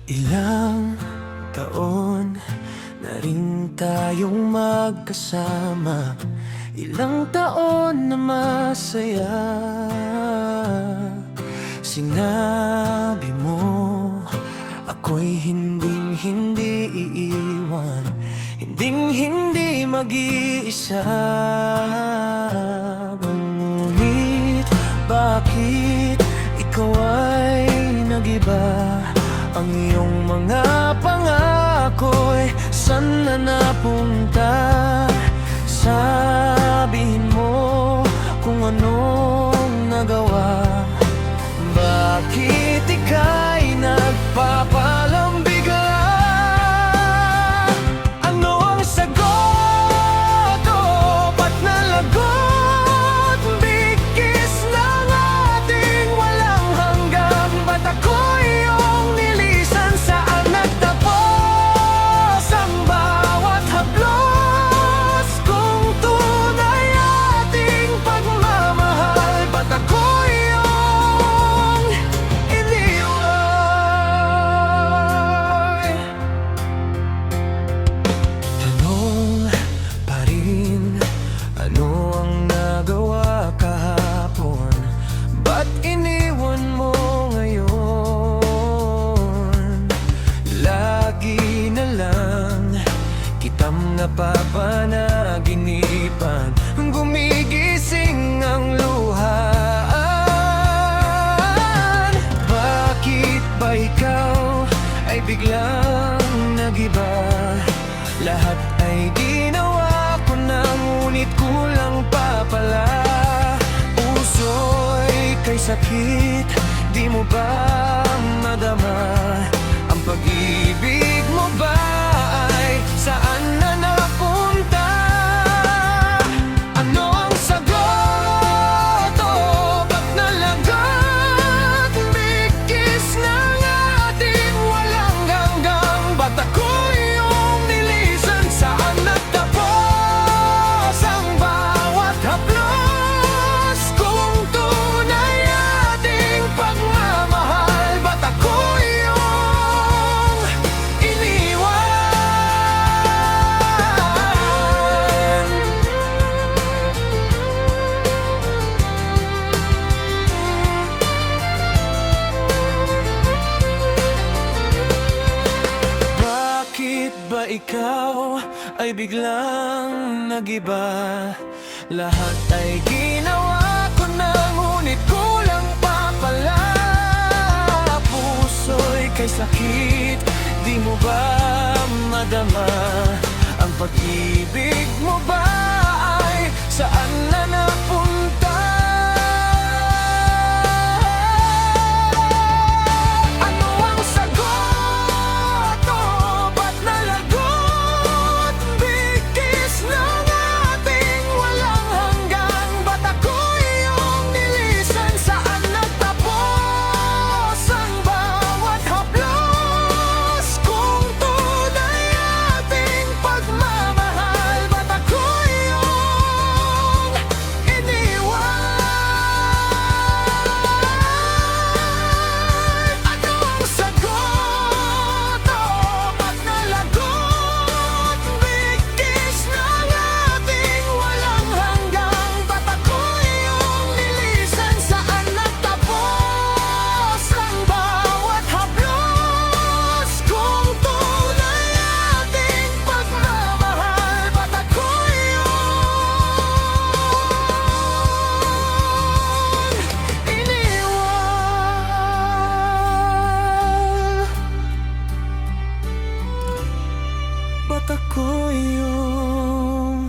Ilang taon na rin tayong magkasama, ilang taon na masaya. Sinabi mo ako'y hinding-hindi iiwan, hinding-hindi mag-iisa. Ngunit bakit ikaw ay nag-iba? Ang iyong mga pangako'y saan na napunta? Sabihin mo kung anong nagawa. Bakit ika'y nagpapalambiga? Ano ang sagot? O ba't nalagot? Bigkis ng ating walang hanggang. Ba't ako'y iyong nilisan? Saan nagtapos ang bawat haplos? Kung tunay ating pagmamahal, ba't ako'y iyong iniwan? Tanong pa rin, ano ang nagawa kahapon? Ba't iniwan mo ngayon? Lagi na lang kitang napapanaginipan, gumigising ang luhaan. Bakit ba ikaw ay biglang nag-iba? Lahat ay ginawa ko na, ngunit kulang pa pala. Puso'y kay sakit, di mo ba madama? Ang pag-ibig mo ba ay saan na napunta? Ano ang sagot? O ba't nalagot? Bigkis ng ating walang hanggang. Ba't ako'y iyong nilisan? Saan nagtapos ang bawat haplos? Kung tunay ating pagmamahal, ba't ako'y iyong iniwan? Bakit ba ikaw ay biglang nag-iba? Lahat ay ginawa ko na, ngunit kulang pa pala. Puso'y kay sakit, di mo ba madama? Ang pag-ibig mo ba ay saan na napunta? Ano ang sagot? O ba't nalagot? Bigkis ng ating walang hanggang. Ba't ako'y iyong nilisan? Saan nagtapos ang bawat haplos? Kung tunay ating pagmamahal, ba't ako'y iyong iniwan? Ano ang sagot? O ba't nalagot? Bigkis ng ating walang hanggang. Ba't ako'y iyong nilisan? Saan nagtapos ang bawat haplos? Kung tunay ating pagmamahal, ba't ako'y iyong iniwan? Ba't ako iyong